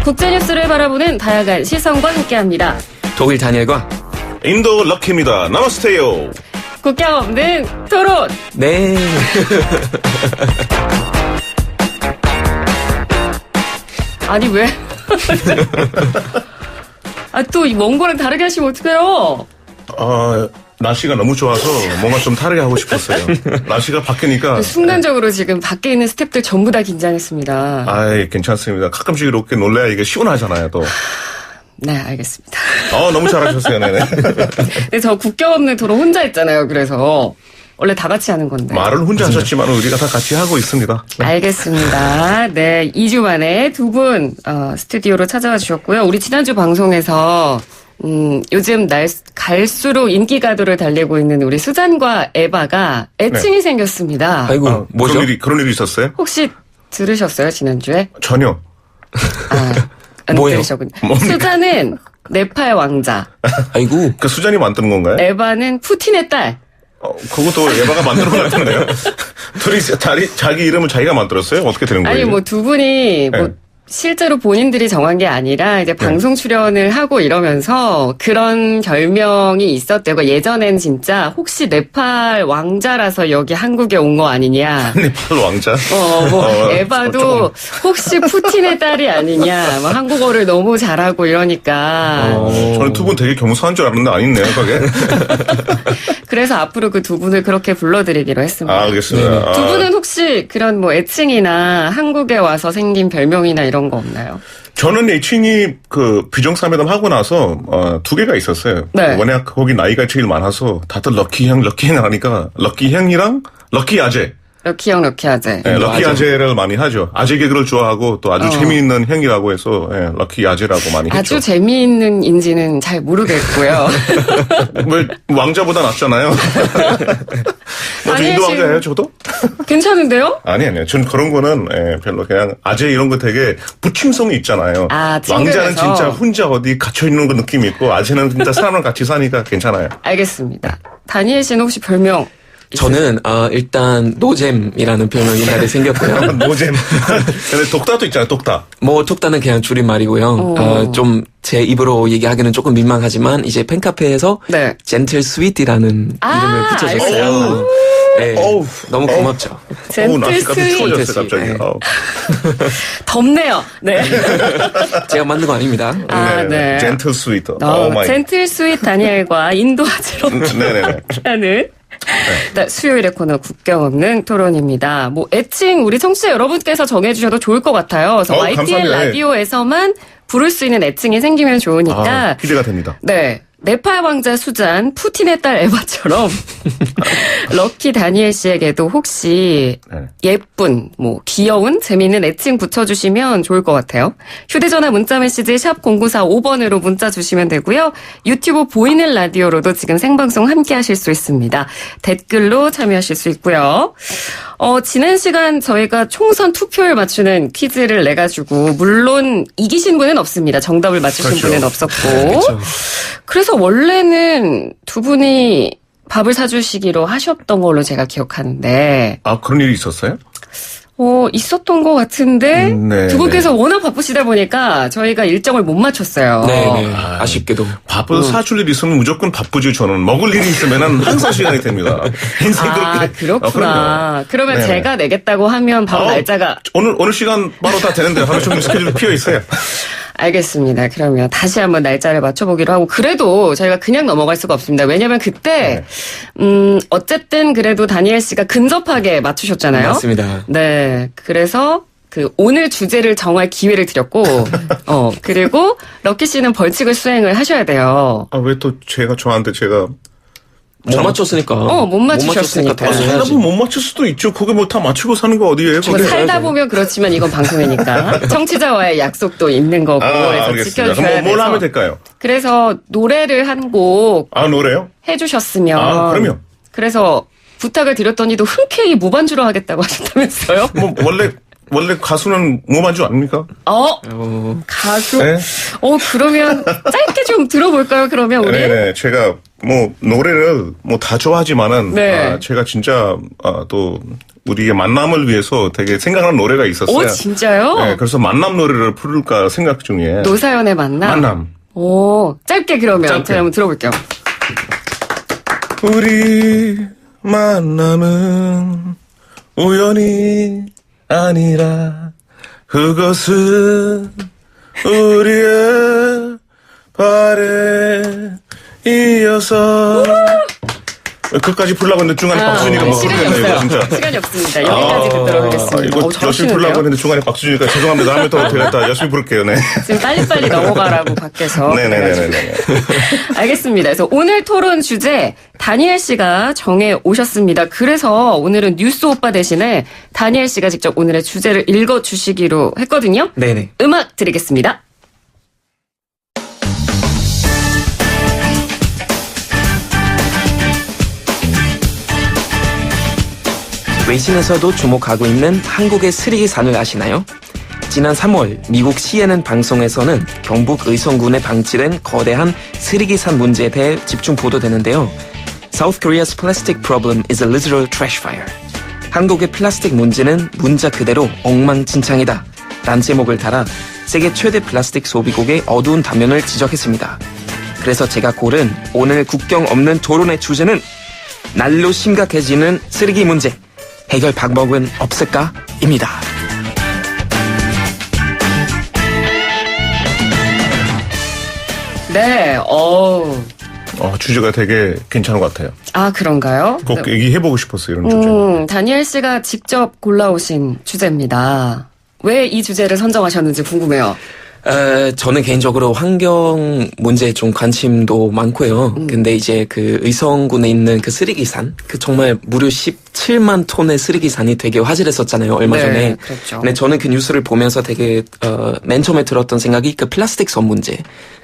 국제뉴스를 바라보는 다양한 시선과 함께합니다. 독일 다니엘과 인도 럭키입니다. 나마스테요. 국경 없는 토론. 네. 아니 왜? 또 먼 거랑 다르게 하시면 어떡해요? 날씨가 너무 좋아서 뭔가 좀 다르게 하고 싶었어요. 날씨가 바뀌니까. 순간적으로 지금 밖에 있는 스태프들 전부 다 긴장했습니다. 괜찮습니다. 가끔씩 이렇게 놀래야 이게 시원하잖아요, 또. 네, 알겠습니다. 너무 잘하셨어요, 네네. 근데 저 국경 없는 토론 혼자 했잖아요. 그래서 원래 다 같이 하는 건데. 말을 혼자 하셨지만 우리가 다 같이 하고 있습니다. 네. 알겠습니다. 네, 2주 만에 두 분 스튜디오로 찾아와 주셨고요. 우리 지난주 방송에서 요즘 갈수록 인기 가도를 달리고 있는 우리 수잔과 에바가 애칭이 생겼습니다. 아이고, 뭐죠? 그런 일이 있었어요? 혹시 들으셨어요, 지난주에? 전혀. 안 뭐예요? 들으셨군요. 뭡니까? 수잔은 네팔 왕자, 아이고. 그 수잔이 만드는 건가요? 에바는 푸틴의 딸. 그것도 에바가 만드는 것 같은데요? 둘이 자기 이름을 자기가 만들었어요? 어떻게 되는 거예요? 아니, 뭐 두 분이 네. 실제로 본인들이 정한 게 아니라 이제 방송 출연을 하고 이러면서 그런 별명이 있었대요. 그러니까 예전엔 진짜 혹시 네팔 왕자라서 여기 한국에 온 거 아니냐. 네팔 왕자? 에바도 혹시 푸틴의 딸이 아니냐. 막 한국어를 너무 잘하고 이러니까. 저는 두 분 되게 겸손한 줄 알았는데 아니네요, 그게. 그래서 앞으로 그 두 분을 그렇게 불러드리기로 했습니다. 알겠습니다. 두 분은 혹시 그런 뭐 애칭이나 한국에 와서 생긴 별명이나 이런 거 없나요? 저는 애칭이 그 비정상회담 하고 나서 두 개가 있었어요. 네. 워낙 거기 나이가 제일 많아서 다들 럭키형 하니까 럭키형이랑 럭키아재. 럭키형, 럭키아재. 네, 럭키아재를 많이 하죠. 아재 개그를 좋아하고 또 아주 재미있는 형이라고 해서 럭키아재라고 많이 했죠. 아주 재미있는인지는 잘 모르겠고요. 왜 왕자보다 낫잖아요. 뭐 저 인도 왕자예요, 저도? 괜찮은데요? 아니요. 전 그런 거는 별로 그냥 아재 이런 거 되게 부침성이 있잖아요. 왕자는 친근해서. 진짜 혼자 어디 갇혀 있는 거 느낌이 있고 아재는 진짜 사람랑 같이 사니까 괜찮아요. 알겠습니다. 다니엘 씨는 혹시 별명? 저는 일단 노잼이라는 별명이 옛날에 생겼고요. 노잼. 근데 독다도 있잖아요, 독다. 뭐 톡다는 그냥 줄임말이고요. 좀 제 입으로 얘기하기는 조금 민망하지만 이제 팬카페에서 네. 젠틀 스윗이라는 이름을 붙여줬어요. 네, 너무 고맙죠. 젠틀 날씨가 스윗. 추워졌어요, 갑자기. 네. 덥네요. 네. 제가 만든 거 아닙니다. 네. 젠틀 스윗. 젠틀 스윗 다니엘과 인도 아재로 네네네. 하는 수요일의 코너 국경 없는 토론입니다. 뭐 애칭 우리 청취자 여러분께서 정해주셔도 좋을 것 같아요. 그래서 YTN 감사합니다. 라디오에서만 부를 수 있는 애칭이 생기면 좋으니까. 기대가 됩니다. 네. 네팔 왕자 수잔, 푸틴의 딸 에바처럼 럭키 다니엘 씨에게도 혹시 예쁜, 뭐 귀여운, 재미있는 애칭 붙여주시면 좋을 것 같아요. 휴대전화 문자메시지 샵 0945번으로 문자 주시면 되고요. 유튜브 보이는 라디오로도 지금 생방송 함께 하실 수 있습니다. 댓글로 참여하실 수 있고요. 지난 시간 저희가 총선 투표율 맞추는 퀴즈를 내가지고 물론 이기신 분은 없습니다. 정답을 맞추신 그렇죠. 분은 없었고. 그렇죠. 그래서 원래는 두 분이 밥을 사주시기로 하셨던 걸로 제가 기억하는데. 그런 일이 있었어요? 있었던 것 같은데 네, 두 분께서 워낙 바쁘시다 보니까 저희가 일정을 못 맞췄어요. 네. 아쉽게도. 밥을 사줄 일이 있으면 무조건 바쁘지. 저는 먹을 일이 있으면 항상 시간이 됩니다. 인생 그렇게. 그렇구나. 그러면 네네. 제가 내겠다고 하면 바로 날짜가. 오늘 시간 바로 다 되는데 하루 종일 스케줄 피어 있어요. 알겠습니다. 그러면 다시 한번 날짜를 맞춰보기로 하고 그래도 저희가 그냥 넘어갈 수가 없습니다. 왜냐하면 그때 어쨌든 그래도 다니엘 씨가 근접하게 맞추셨잖아요. 맞습니다. 네. 그래서 오늘 주제를 정할 기회를 드렸고 그리고 럭키 씨는 벌칙을 수행을 하셔야 돼요. 왜 또 저한테 제가 못 맞췄으니까. 못 맞추셨으니까. 더 해야지. 살다 보면 못 맞출 수도 있죠. 그게 뭐 다 맞추고 사는 거 어디예요? 뭐 그게. 살다 보면 그렇지만 이건 방송이니까 청취자와의 약속도 있는 거고 그래서 알겠습니다. 지켜주셔야 그럼 뭘 돼서. 하면 될까요? 그래서 노래를 한 곡 노래요? 해주셨으면. 그럼요. 그래서 부탁을 드렸더니도 흔쾌히 무반주로 하겠다고 하셨다면서요? 뭐 원래 가수는 무반주 아닙니까? 가수? 네. 그러면 짧게 좀 들어볼까요, 그러면 우리? 네네. 제가 노래를 다 좋아하지만 네. 제가 진짜 또 우리의 만남을 위해서 되게 생각하는 노래가 있었어요. 오, 진짜요? 네, 그래서 만남 노래를 부를까 생각 중에. 노사연의 만남? 만남. 오, 짧게 그러면 짧게. 제가 한번 들어볼게요. 우리 만남은 우연이 아니라 그것은 우리의 발에 이어서 그까지 부르려고 했는데 중간에 박수 주니까 뭐 시간이 그러겠네요, 없어요. 진짜. 시간이 없습니다. 여기까지 듣도록 하겠습니다. 이거 열심히 잘하시는데요? 부르려고 했는데 중간에 박수 주니까 죄송합니다. 다음에 또 제가 다 열심히 부를게요. 네. 지금 빨리빨리 넘어가라고 밖에서. 네네네네. 알겠습니다. 그래서 오늘 토론 주제 다니엘 씨가 정해 오셨습니다. 그래서 오늘은 뉴스 오빠 대신에 다니엘 씨가 직접 오늘의 주제를 읽어주시기로 했거든요. 네네. 음악 드리겠습니다. 외신에서도 주목하고 있는 한국의 쓰레기산을 아시나요? 지난 3월 미국 CNN 방송에서는 경북 의성군에 방치된 거대한 쓰레기산 문제에 대해 집중 보도되는데요. South Korea's plastic problem is a literal trash fire. 한국의 플라스틱 문제는 문자 그대로 엉망진창이다. 란 제목을 달아 세계 최대 플라스틱 소비국의 어두운 단면을 지적했습니다. 그래서 제가 고른 오늘 국경 없는 토론의 주제는 날로 심각해지는 쓰레기 문제. 해결 방법은 없을까? 입니다. 네, 주제가 되게 괜찮은 것 같아요. 아, 그런가요? 꼭 얘기해보고 싶었어요, 이런 주제. 다니엘 씨가 직접 골라오신 주제입니다. 왜 이 주제를 선정하셨는지 궁금해요. 저는 개인적으로 환경 문제에 좀 관심도 많고요. 근데 이제 그 의성군에 있는 그 쓰레기산, 그 정말 무려 17만 톤의 쓰레기산이 되게 화제를 했었잖아요, 얼마 네, 전에. 그렇죠. 근데 저는 그 뉴스를 보면서 되게, 맨 처음에 들었던 생각이 그 플라스틱 선 문제.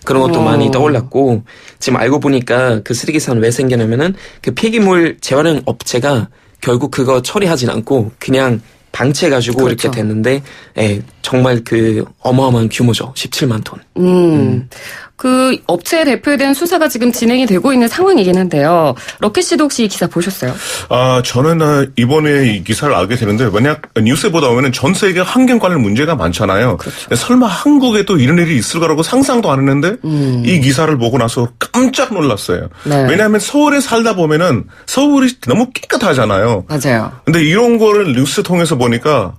그런 것도 많이 떠올랐고, 지금 알고 보니까 그 쓰레기산 왜 생기냐면은 그 폐기물 재활용 업체가 결국 그거 처리하진 않고 그냥 방치해가지고 그렇죠. 이렇게 됐는데, 예, 정말 그 어마어마한 규모죠. 17만 톤. 그 업체 대표에 대한 수사가 지금 진행이 되고 있는 상황이긴 한데요. 럭키 씨도 혹시 이 기사 보셨어요? 저는 이번에 이 기사를 알게 되는데 만약 뉴스에 보다 보면은 전 세계 환경 관련 문제가 많잖아요. 그렇죠. 설마 한국에도 이런 일이 있을 거라고 상상도 안 했는데 이 기사를 보고 나서 깜짝 놀랐어요. 네. 왜냐하면 서울에 살다 보면은 서울이 너무 깨끗하잖아요. 맞아요. 근데 이런 거를 뉴스 통해서 보니까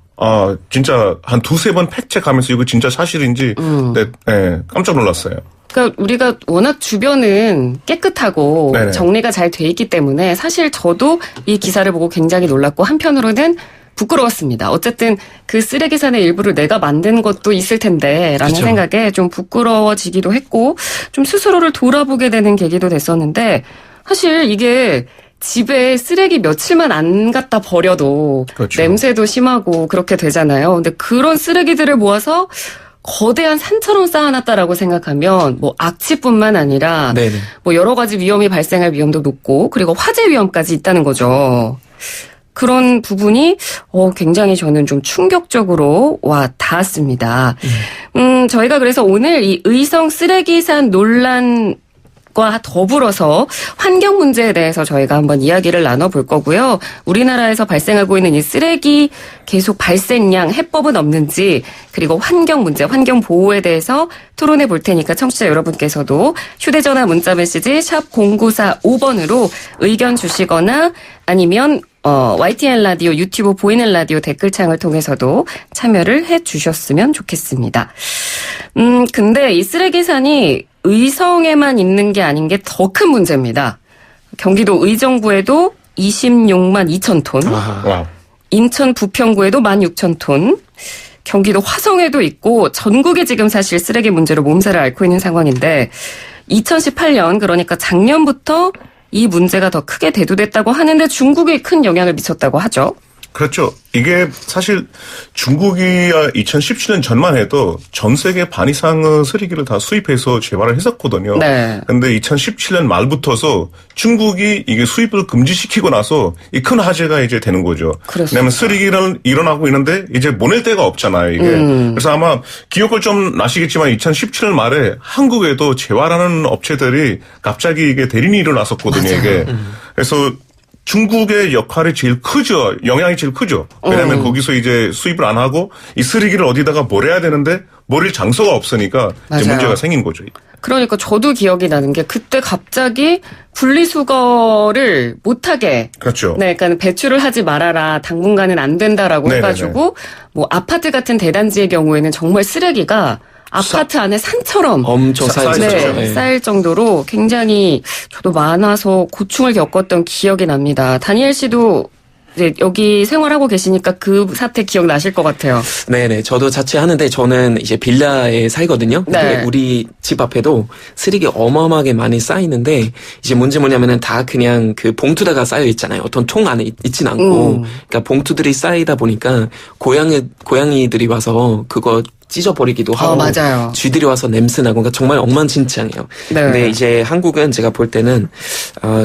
진짜 한 두세 번 팩체크하면서 이거 진짜 사실인지 깜짝 놀랐어요. 그러니까 우리가 워낙 주변은 깨끗하고 네네. 정리가 잘 돼 있기 때문에 사실 저도 이 기사를 보고 굉장히 놀랐고 한편으로는 부끄러웠습니다. 어쨌든 그 쓰레기산의 일부를 내가 만든 것도 있을 텐데 라는 그쵸. 생각에 좀 부끄러워지기도 했고 좀 스스로를 돌아보게 되는 계기도 됐었는데 사실 이게 집에 쓰레기 며칠만 안 갖다 버려도 그렇죠. 냄새도 심하고 그렇게 되잖아요. 근데 그런 쓰레기들을 모아서 거대한 산처럼 쌓아놨다라고 생각하면 뭐 악취뿐만 아니라 네네. 뭐 여러 가지 위험이 발생할 위험도 높고 그리고 화재 위험까지 있다는 거죠. 그런 부분이 굉장히 저는 좀 충격적으로 와 닿았습니다. 저희가 그래서 오늘 이 의성 쓰레기산 논란 과 더불어서 환경 문제에 대해서 저희가 한번 이야기를 나눠볼 거고요. 우리나라에서 발생하고 있는 이 쓰레기 계속 발생량 해법은 없는지 그리고 환경 문제, 환경 보호에 대해서 토론해 볼 테니까 청취자 여러분께서도 휴대전화 문자메시지 샵 0945번으로 의견 주시거나 아니면 YTN 라디오 유튜브 보이는 라디오 댓글창을 통해서도 참여를 해 주셨으면 좋겠습니다. 근데 이 쓰레기산이 의성에만 있는 게 아닌 게 더 큰 문제입니다. 경기도 의정부에도 26만 2천 톤, 와우. 인천 부평구에도 16,000톤, 경기도 화성에도 있고 전국에 지금 사실 쓰레기 문제로 몸살을 앓고 있는 상황인데 2018년 그러니까 작년부터 이 문제가 더 크게 대두됐다고 하는데 중국에 큰 영향을 미쳤다고 하죠. 그렇죠. 이게 사실 중국이 2017년 전만 해도 전 세계 반 이상의 쓰레기를 다 수입해서 재활을 했었거든요. 네. 근데 2017년 말부터서 중국이 이게 수입을 금지시키고 나서 이 큰 화제가 이제 되는 거죠. 그렇습니다. 왜냐하면 쓰레기는 일어나고 있는데 이제 보낼 데가 없잖아요, 이게. 그래서 아마 기억을 좀 나시겠지만 2017년 말에 한국에도 재활하는 업체들이 갑자기 이게 대란이 일어났었거든요, 이게. 그래서 중국의 역할이 제일 크죠. 영향이 제일 크죠. 왜냐하면 거기서 이제 수입을 안 하고 이 쓰레기를 어디다가 버려야 되는데 버릴 장소가 없으니까 이제 문제가 생긴 거죠. 그러니까 저도 기억이 나는 게 그때 갑자기 분리수거를 못하게. 그렇죠. 네, 그러니까 배출을 하지 말아라. 당분간은 안 된다라고 네네네. 해가지고 뭐 아파트 같은 대단지의 경우에는 정말 쓰레기가 아파트 안에 산처럼 엄청 쌓였죠. 네, 쌓일 정도로 굉장히 저도 많아서 고충을 겪었던 기억이 납니다. 다니엘 씨도 이제 여기 생활하고 계시니까 그 사태 기억나실 것 같아요. 네네. 저도 자취하는데 저는 이제 빌라에 살거든요. 근데 네. 우리 집 앞에도 쓰레기 어마어마하게 많이 쌓이는데 이제 문제 뭐냐면은 다 그냥 그 봉투다가 쌓여 있잖아요. 어떤 통 안에 있진 않고. 그러니까 봉투들이 쌓이다 보니까 고양이들이 와서 그거 찢어버리기도 하고 맞아요. 쥐들이 와서 냄새나고 그러니까 정말 엉망진창이에요. 네. 근데 이제 한국은 제가 볼 때는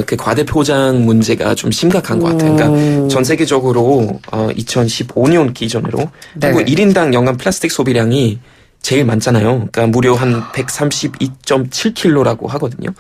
그 과대 포장 문제가 좀 심각한 것 같아요. 그러니까 전 세계적으로 2015년 기준으로 네. 한국 1인당 연간 플라스틱 소비량이 제일 많잖아요. 그러니까 무려 한 132.7kg라고 하거든요.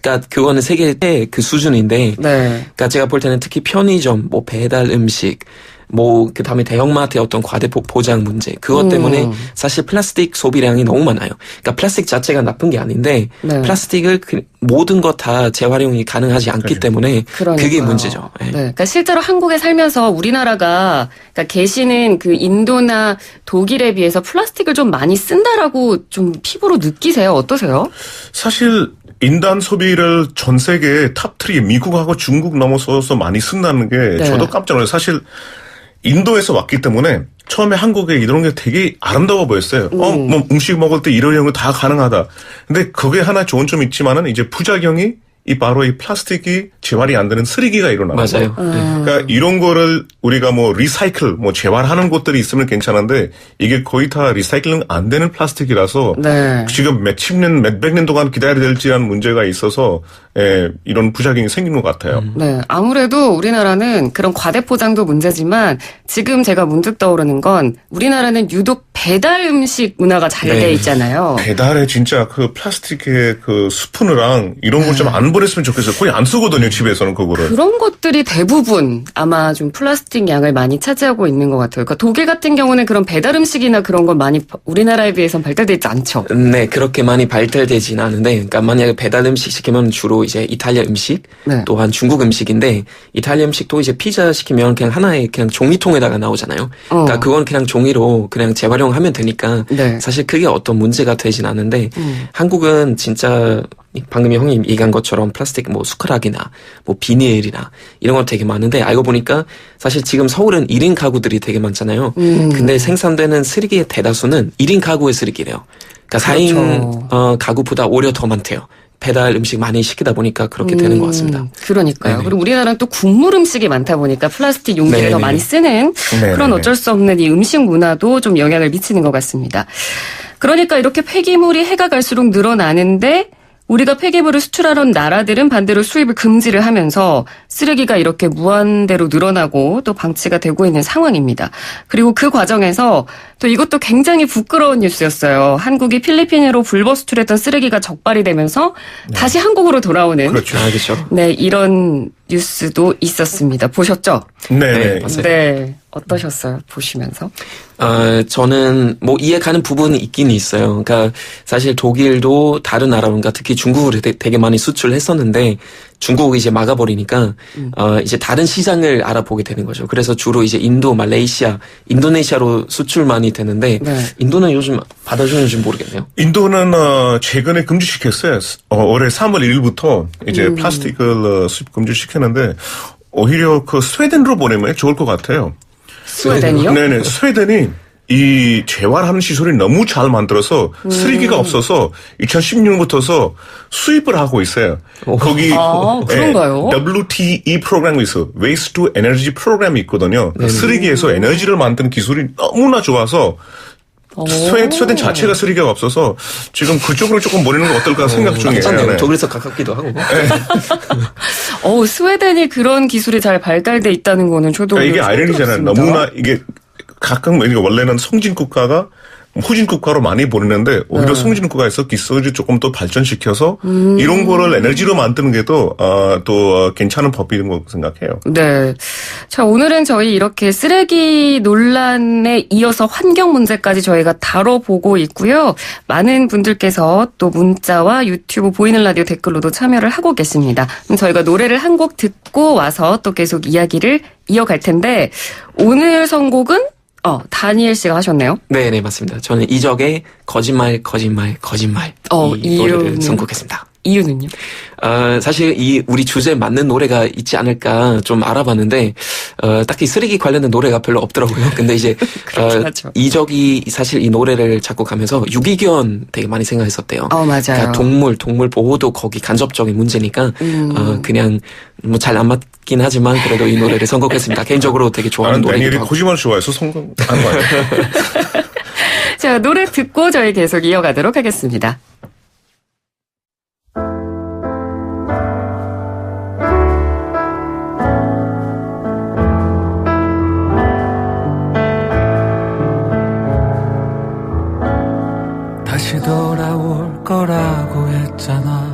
그러니까 그거는 세계 그 수준인데, 네. 그러니까 제가 볼 때는 특히 편의점, 뭐 배달 음식, 뭐 그다음에 대형마트의 어떤 과대 포장 문제 그것 때문에 사실 플라스틱 소비량이 너무 많아요. 그러니까 플라스틱 자체가 나쁜 게 아닌데 네. 플라스틱을 모든 것 다 재활용이 가능하지 않기 그렇죠. 때문에 그러니까요. 그게 문제죠. 네. 네. 그러니까 실제로 한국에 살면서 우리나라가 그러니까 계시는 그 인도나 독일에 비해서 플라스틱을 좀 많이 쓴다라고 좀 피부로 느끼세요? 어떠세요? 사실 인단 소비를 전 세계 탑3 미국하고 중국 넘어서서 많이 쓴다는 게 네. 저도 깜짝 놀라요. 사실 인도에서 왔기 때문에 처음에 한국에 이런 게 되게 아름다워 보였어요. 뭐 음식 먹을 때 이런 거 다 가능하다. 근데 그게 하나 좋은 점이 있지만은 이제 부작용이 바로 이 플라스틱이 재활이 안 되는 쓰레기가 일어나는 맞아요. 거예요. 그러니까 이런 거를 우리가 뭐 리사이클, 뭐 재활하는 곳들이 있으면 괜찮은데 이게 거의 다 리사이클링 안 되는 플라스틱이라서 네. 지금 몇십 년, 몇백 년 동안 기다려야 될지라는 문제가 있어서 이런 부작용이 생긴 것 같아요. 네. 아무래도 우리나라는 그런 과대포장도 문제지만 지금 제가 문득 떠오르는 건 우리나라는 유독 배달 음식 문화가 잘 돼 네. 있잖아요. 배달에 진짜 그 플라스틱의 그 스푼이랑 이런 걸 좀 안 버렸으면 좋겠어요. 거의 안 쓰거든요, 집에서는 그거를. 그런 것들이 대부분 아마 좀 플라스틱 양을 많이 차지하고 있는 것 같아요. 그러니까 독일 같은 경우는 그런 배달 음식이나 그런 건 많이 우리나라에 비해서는 발달되어 있지 않죠. 네, 그렇게 많이 발달되진 않은데, 그러니까 만약에 배달 음식 시키면 주로 이제 이탈리아 음식, 네. 또한 중국 음식인데, 이탈리아 음식도 이제 피자 시키면 그냥 하나의 그냥 종이통에다가 나오잖아요. 그러니까 그건 그냥 종이로 그냥 재활용하면 되니까, 네. 사실 크게 어떤 문제가 되진 않은데, 한국은 진짜 방금 형님 얘기한 것처럼 플라스틱 뭐 숟가락이나 뭐 비닐이나 이런 거 되게 많은데 알고 보니까 사실 지금 서울은 1인 가구들이 되게 많잖아요. 근데 생산되는 쓰레기의 대다수는 1인 가구의 쓰레기래요. 그러니까 4인 가구보다 오히려 더 많대요. 배달 음식 많이 시키다 보니까 그렇게 되는 것 같습니다. 그러니까요. 네네. 그리고 우리나라는 또 국물 음식이 많다 보니까 플라스틱 용기를 네네. 더 많이 쓰는 그런 네네네. 어쩔 수 없는 이 음식 문화도 좀 영향을 미치는 것 같습니다. 그러니까 이렇게 폐기물이 해가 갈수록 늘어나는데 우리가 폐기물을 수출하는 나라들은 반대로 수입을 금지를 하면서 쓰레기가 이렇게 무한대로 늘어나고 또 방치가 되고 있는 상황입니다. 그리고 그 과정에서 또 이것도 굉장히 부끄러운 뉴스였어요. 한국이 필리핀으로 불법 수출했던 쓰레기가 적발이 되면서 다시 한국으로 돌아오는 그렇죠. 그렇죠. 네, 이런 뉴스도 있었습니다. 보셨죠? 네네. 맞아요. 네. 어떠셨어요? 보시면서? 저는 뭐 이해가는 부분이 있긴 있어요. 그러니까 사실 독일도 다른 나라, 그러니까 특히 중국으로 되게 많이 수출했었는데 중국이 이제 막아버리니까 이제 다른 시장을 알아보게 되는 거죠. 그래서 주로 이제 인도, 말레이시아, 인도네시아로 수출 많이 되는데 네. 인도는 요즘 받아주는지 모르겠네요. 인도는 최근에 금지시켰어요. 올해 3월 1일부터 이제 플라스틱을 수입 금지시켰는데 오히려 그 스웨덴으로 보내면 좋을 것 같아요. 스웨덴이요? 네네. 스웨덴이 이 재활하는 시설이 너무 잘 만들어서 쓰레기가 없어서 2016년부터서 수입을 하고 있어요. 거기 그런가요? WTE 프로그램이 있어. Waste to Energy 프로그램이 있거든요. 그 쓰레기에서 에너지를 만드는 기술이 너무나 좋아서 스웨덴 자체가 쓰레기가 없어서 지금 그쪽으로 조금 보내는 거 어떨까 생각 중이에요. 괜찮네요. 네. 독일에서 가깝기도 하고. 스웨덴이 그런 기술이 잘 발달돼 있다는 거는 저도 그러니까 이게 처음 아이러니잖아요. 들었습니다. 너무나 이게 가끔 원래는 성진 국가가 후진 국가로 많이 보내는데 오히려 성진 국가에서 기술을 조금 더 발전시켜서 이런 거를 에너지로 만드는 게 또 괜찮은 법인 거 생각해요. 네. 자, 오늘은 저희 이렇게 쓰레기 논란에 이어서 환경 문제까지 저희가 다뤄보고 있고요. 많은 분들께서 또 문자와 유튜브 보이는 라디오 댓글로도 참여를 하고 계십니다. 그럼 저희가 노래를 한 곡 듣고 와서 또 계속 이야기를 이어갈 텐데 오늘 선곡은 다니엘 씨가 하셨네요. 네, 맞습니다. 저는 이적의 거짓말 이 노래를 선곡했습니다. 이유는요? 사실 우리 주제에 맞는 노래가 있지 않을까 좀 알아봤는데, 딱히 쓰레기 관련된 노래가 별로 없더라고요. 근데 이제, 이적이 사실 이 노래를 작곡하면서 유기견 되게 많이 생각했었대요. 맞아요. 그러니까 동물 보호도 거기 간접적인 문제니까, 그냥 뭐 잘 안 맞긴 하지만 그래도 이 노래를 선곡했습니다. 개인적으로 되게 좋아하는 노래이기도 다니엘이 하고. 거짓말 좋아해서 성공한 거예요. 자, 노래 듣고 저희 계속 이어가도록 하겠습니다. 다시 돌아올 거라고 했잖아.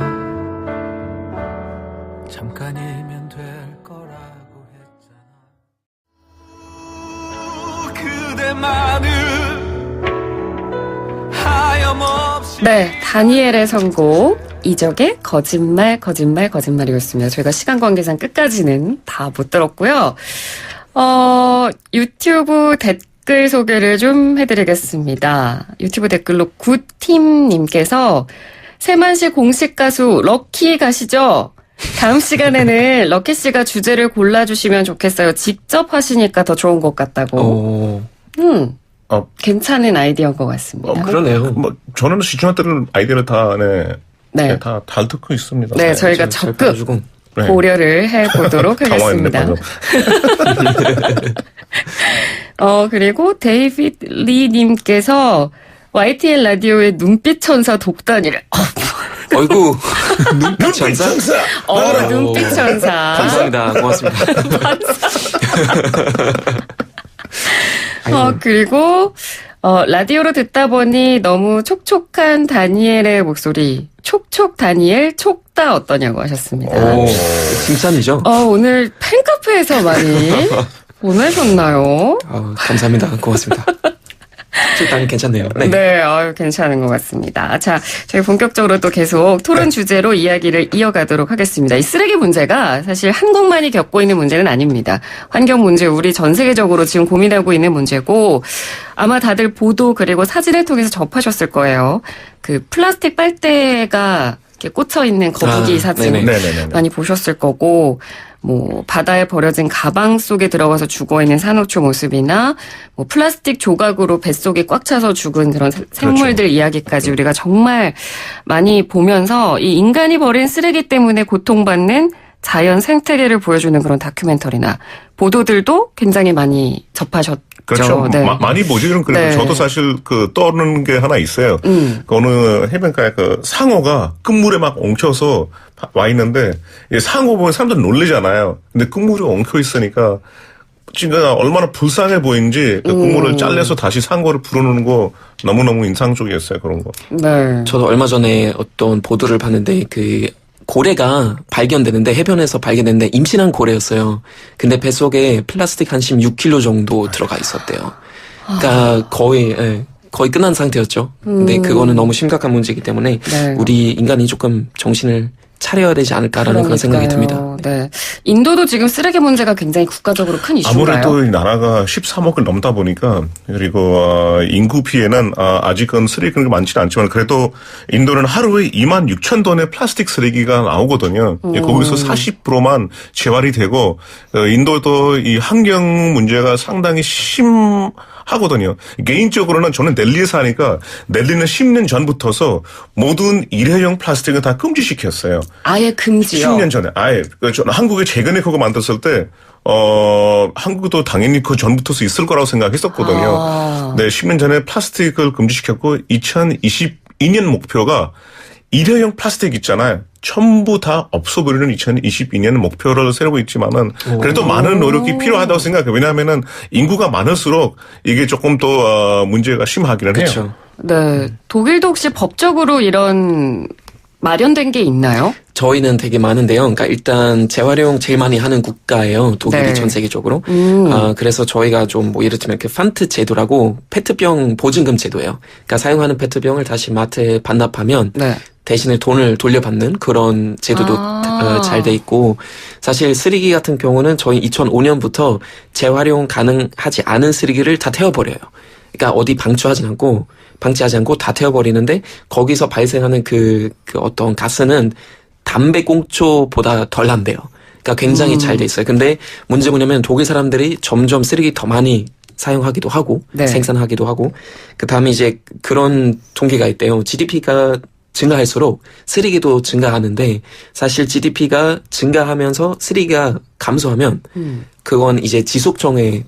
잠깐이면 될 거라고 했잖아. 그대만을 하염없이. 네, 다니엘의 선곡 이적의 거짓말이었습니다. 저희가 시간 관계상 끝까지는 다 못 들었고요. 유튜브 댓글 소개를 좀 해드리겠습니다. 유튜브 댓글로 굿팀님께서 세만시 공식 가수 럭키 가시죠? 다음 시간에는 럭키 씨가 주제를 골라주시면 좋겠어요. 직접 하시니까 더 좋은 것 같다고. 괜찮은 아이디어인 것 같습니다. 그러네요. 저는 시청자 때는 아이디어를 다 잘 듣고 있습니다. 네, 저희가 적극 고려를 해보도록 하겠습니다. 그리고 데이비드 리님께서 YTN 라디오의 눈빛 천사 독단이래. 어이구, 눈빛 천사? 눈빛 천사. 감사합니다. 고맙습니다. 그리고, 라디오로 듣다 보니 너무 촉촉한 다니엘의 목소리. 촉촉 다니엘, 촉다 어떠냐고 하셨습니다. 오, 칭찬이죠? 오늘 팬카페에서 많이 보내셨나요? 감사합니다. 고맙습니다. 일단 괜찮네요. 네, 괜찮은 것 같습니다. 자, 저희 본격적으로 또 계속 토론 주제로 이야기를 이어가도록 하겠습니다. 이 쓰레기 문제가 사실 한국만이 겪고 있는 문제는 아닙니다. 환경 문제, 우리 전 세계적으로 지금 고민하고 있는 문제고, 아마 다들 보도 그리고 사진을 통해서 접하셨을 거예요. 그 플라스틱 빨대가 이렇게 꽂혀 있는 거북이 사진 많이 보셨을 거고, 뭐 바다에 버려진 가방 속에 들어가서 죽어 있는 산호초 모습이나 뭐 플라스틱 조각으로 뱃속이 꽉 차서 죽은 그런 생물들 이야기까지 우리가 정말 많이 보면서 이 인간이 버린 쓰레기 때문에 고통받는 자연 생태계를 보여주는 그런 다큐멘터리나 보도들도 굉장히 많이 접하셨죠. 그렇죠. 네. 많이 보지. 그래서 저도 사실 떠오르는 게 하나 있어요. 어느 해변가에 상어가 끝물에 막 엉켜서 와 있는데, 상어 보면 사람들 놀래잖아요. 근데 끝물이 엉켜 있으니까, 진짜 얼마나 불쌍해 보이는지, 끝물을 잘라서 다시 상어를 불어넣는 거 너무너무 인상적이었어요, 그런 거. 네. 저도 얼마 전에 어떤 보도를 봤는데, 고래가 발견되는데, 해변에서 발견됐는데, 임신한 고래였어요. 근데 뱃속에 플라스틱 한 16kg 정도 들어가 있었대요. 그러니까 거의 끝난 상태였죠. 근데 그거는 너무 심각한 문제이기 때문에, 우리 인간이 조금 정신을 차려야 되지 않을까라는 그런 생각이 듭니다. 네. 인도도 지금 쓰레기 문제가 굉장히 국가적으로 큰 이슈인가요? 아무래도 이 나라가 13억을 넘다 보니까, 그리고 인구 피해는 아직은 쓰레기가 많지는 않지만, 그래도 인도는 하루에 26,000톤의 플라스틱 쓰레기가 나오거든요. 거기서 40%만 재활이 되고, 인도도 이 환경 문제가 상당히 하거든요. 개인적으로는 저는 델리에 사니까 델리는 10년 전부터서 모든 일회용 플라스틱을 다 금지시켰어요. 아예 금지요? 10년 전에 아예. 저는 한국에 최근에 그거 만들었을 때 한국도 당연히 그 전부터 있을 거라고 생각했었거든요. 네, 10년 전에 플라스틱을 금지시켰고 2022년 목표가 일회용 플라스틱 있잖아요. 전부 다 없어버리는 2022년 목표를 세우고 있지만은 그래도 많은 노력이 필요하다고 생각해요. 왜냐하면은 인구가 많을수록 이게 조금 더 문제가 심하기는 해요. 그렇죠. 네. 독일도 혹시 법적으로 이런 마련된 게 있나요? 저희는 되게 많은데요. 그러니까 일단 재활용 제일 많이 하는 국가예요. 독일이 네. 전 세계적으로. 그래서 저희가 좀 뭐 예를 들면 그 판트 제도라고 페트병 보증금 제도예요. 그러니까 사용하는 페트병을 다시 마트에 반납하면 네. 대신에 돈을 돌려받는 그런 제도도 잘 돼 있고, 사실 쓰레기 같은 경우는 저희 2005년부터 재활용 가능하지 않은 쓰레기를 다 태워버려요. 그러니까 어디 방치하지 않고 다 태워버리는데, 거기서 발생하는 그 어떤 가스는 담배 꽁초보다 덜 난대요. 그러니까 굉장히 잘 돼 있어요. 근데 문제 뭐냐면 독일 사람들이 점점 쓰레기 더 많이 사용하기도 하고, 네. 생산하기도 하고, 그 다음에 이제 그런 통계가 있대요. GDP가 증가할수록 쓰레기도 증가하는데, 사실 GDP가 증가하면서 쓰레기가 감소하면 그건 이제 지속성의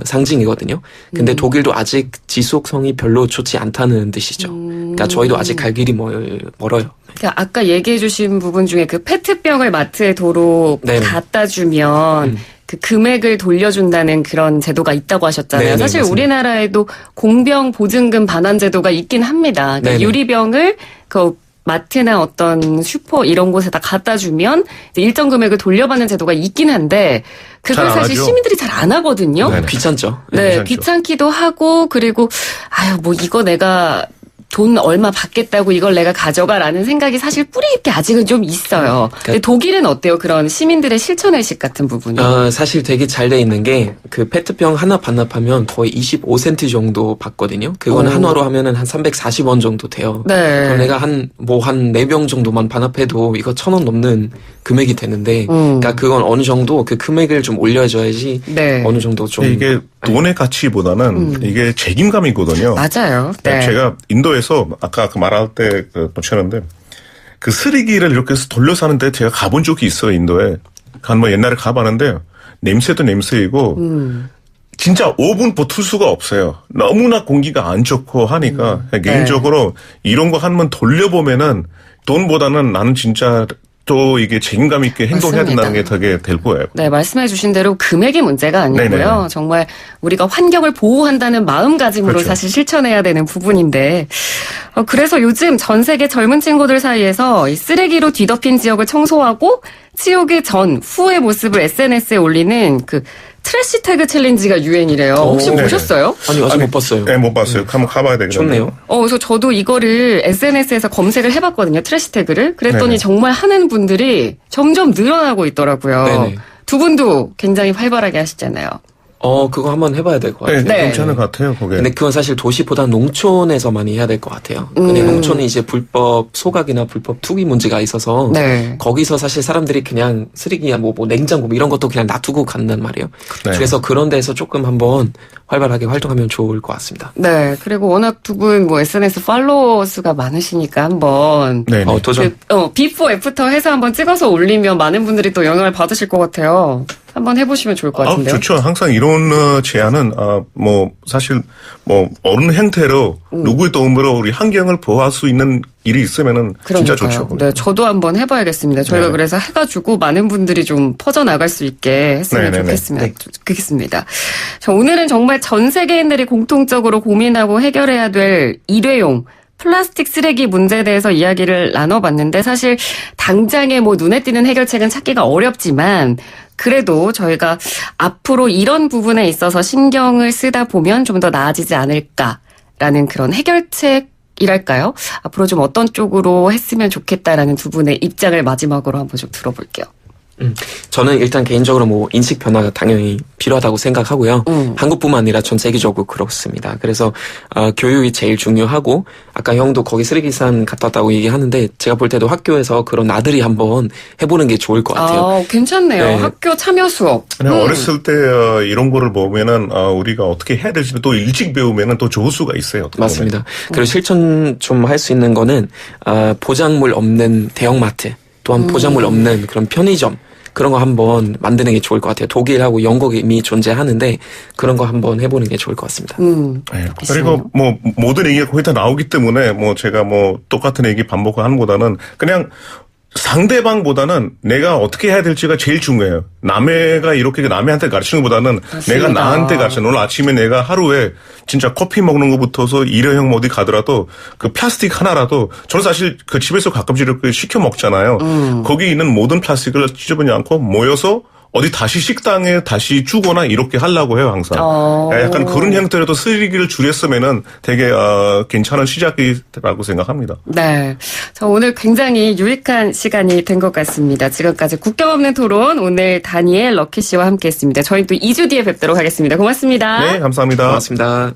상징이거든요. 근데 독일도 아직 지속성이 별로 좋지 않다는 뜻이죠. 그러니까 저희도 아직 갈 길이 멀어요. 그러니까 아까 얘기해 주신 부분 중에 그 페트병을 마트에 도로 네네. 갖다 주면 그 금액을 돌려준다는 그런 제도가 있다고 하셨잖아요. 네네, 사실 맞습니다. 우리나라에도 공병 보증금 반환 제도가 있긴 합니다. 그러니까 네네. 유리병을 그 마트나 어떤 슈퍼 이런 곳에다 갖다 주면 이제 일정 금액을 돌려받는 제도가 있긴 한데, 그걸 잘안 사실 하죠. 시민들이 잘 안 하거든요. 네네. 귀찮죠. 네, 괜찮죠. 귀찮기도 하고, 그리고 아유 뭐 이거 내가 돈 얼마 받겠다고 이걸 내가 가져가라는 생각이 사실 뿌리 깊게 아직은 좀 있어요. 근데 독일은 어때요? 그런 시민들의 실천의식 같은 부분이. 사실 되게 잘 돼 있는 게, 그 페트병 하나 반납하면 거의 25센트 정도 받거든요. 그거는 오. 한화로 하면은 한 340원 정도 돼요. 네. 그럼 내가 한 4병 정도만 반납해도 이거 1,000원 넘는 금액이 되는데, 그러니까 그건 어느 정도 그 금액을 좀 올려줘야지 네. 어느 정도 좀. 이게 돈의 가치보다는 이게 책임감이거든요. 맞아요. 네. 제가 인도에서 아까 말할 때 놓쳤는데, 그 쓰레기를 이렇게 해서 돌려서 하는데 제가 가본 적이 있어요, 인도에. 뭐 옛날에 가봤는데요. 냄새도 냄새이고, 진짜 5분 버틸 수가 없어요. 너무나 공기가 안 좋고 하니까, 개인적으로 이런 거 한번 돌려보면은 돈보다는 나는 진짜 또 이게 책임감 있게 행동해야 맞습니다. 된다는 게 되게 될 거예요. 네, 말씀해 주신 대로 금액이 문제가 아니고요. 네네. 정말 우리가 환경을 보호한다는 마음가짐으로 그렇죠. 사실 실천해야 되는 부분인데, 그래서 요즘 전 세계 젊은 친구들 사이에서 이 쓰레기로 뒤덮인 지역을 청소하고 치우기 전, 후의 모습을 SNS에 올리는 그 트래시 태그 챌린지가 유행이래요. 혹시 오, 네네. 보셨어요? 아니, 아직 못 봤어요. 네, 못 봤어요. 한번 가봐야 되겠네요. 좋네요. 그래서 저도 이거를 SNS에서 검색을 해봤거든요. 트래시 태그를. 그랬더니 네네. 정말 하는 분들이 점점 늘어나고 있더라고요. 네네. 두 분도 굉장히 활발하게 하시잖아요. 그거 한번 해봐야 될 것 같아요. 네. 괜찮은 것 같아요, 그게. 근데 그건 사실 도시보다 농촌에서 많이 해야 될 것 같아요. 근데 농촌은 이제 불법 소각이나 불법 투기 문제가 있어서 네. 거기서 사실 사람들이 그냥 쓰레기야 뭐 냉장고 뭐 이런 것도 그냥 놔두고 간단 말이에요. 네. 그래서 그런 데서 조금 한번 활발하게 활동하면 좋을 것 같습니다. 네. 그리고 워낙 두 분 뭐 SNS 팔로워 수가 많으시니까 한번 네. 도전. 비포 애프터 해서 한번 찍어서 올리면 많은 분들이 또 영향을 받으실 것 같아요. 한번 해보시면 좋을 것 같은데요. 좋죠. 항상 이런 제안은 뭐 사실 뭐 어느 형태로 누구의 도움으로 우리 환경을 보호할 수 있는 일이 있으면은 진짜 그러니까요. 좋죠. 네, 저도 한번 해봐야겠습니다. 저희가 네. 그래서 해가지고 많은 분들이 좀 퍼져나갈 수 있게 했으면 네네네. 좋겠습니다. 자, 오늘은 정말 전 세계인들이 공통적으로 고민하고 해결해야 될 일회용 플라스틱 쓰레기 문제에 대해서 이야기를 나눠봤는데, 사실 당장에 뭐 눈에 띄는 해결책은 찾기가 어렵지만 그래도 저희가 앞으로 이런 부분에 있어서 신경을 쓰다 보면 좀 더 나아지지 않을까라는 그런 해결책이랄까요? 앞으로 좀 어떤 쪽으로 했으면 좋겠다라는 두 분의 입장을 마지막으로 한번 좀 들어볼게요. 저는 일단 개인적으로 뭐 인식 변화가 당연히 필요하다고 생각하고요. 한국뿐만 아니라 전 세계적으로 그렇습니다. 그래서 교육이 제일 중요하고, 아까 형도 거기 쓰레기산 갔다 왔다고 얘기하는데, 제가 볼 때도 학교에서 그런 나들이 한번 해보는 게 좋을 것 같아요. 괜찮네요. 네. 학교 참여 수업. 그냥 어렸을 때 이런 거를 보면은 우리가 어떻게 해야 될지 또 일찍 배우면은 또 좋을 수가 있어요. 어떻게 맞습니다. 그리고 실천 좀 할 수 있는 거는 포장물 없는 대형마트, 또한 포장물 없는 그런 편의점, 그런 거 한번 만드는 게 좋을 것 같아요. 독일하고 영국이 이미 존재하는데 그런 거 한번 해보는 게 좋을 것 같습니다. 네. 그리고 뭐 모든 얘기가 거의 다 나오기 때문에 뭐 제가 뭐 똑같은 얘기 반복하는 보다는 그냥 상대방보다는 내가 어떻게 해야 될지가 제일 중요해요. 남해가 이렇게 남해한테 가르치는 것보다는 맞습니다. 내가 나한테 가르치는. 오늘 아침에 내가 하루에 진짜 커피 먹는 것부터서 일회용 어디 가더라도 그 플라스틱 하나라도 저는 사실 그 집에서 가끔씩 이렇게 시켜 먹잖아요. 거기 있는 모든 플라스틱을 찢어버리지 않고 모여서 어디 다시 식당에 다시 주거나 이렇게 하려고 해요, 항상. 약간 그런 형태로도 쓰레기를 줄였으면은 되게, 괜찮은 시작이라고 생각합니다. 네. 저 오늘 굉장히 유익한 시간이 된 것 같습니다. 지금까지 국경 없는 토론, 오늘 다니엘 럭키 씨와 함께 했습니다. 저희 또 2주 뒤에 뵙도록 하겠습니다. 고맙습니다. 네, 감사합니다. 고맙습니다.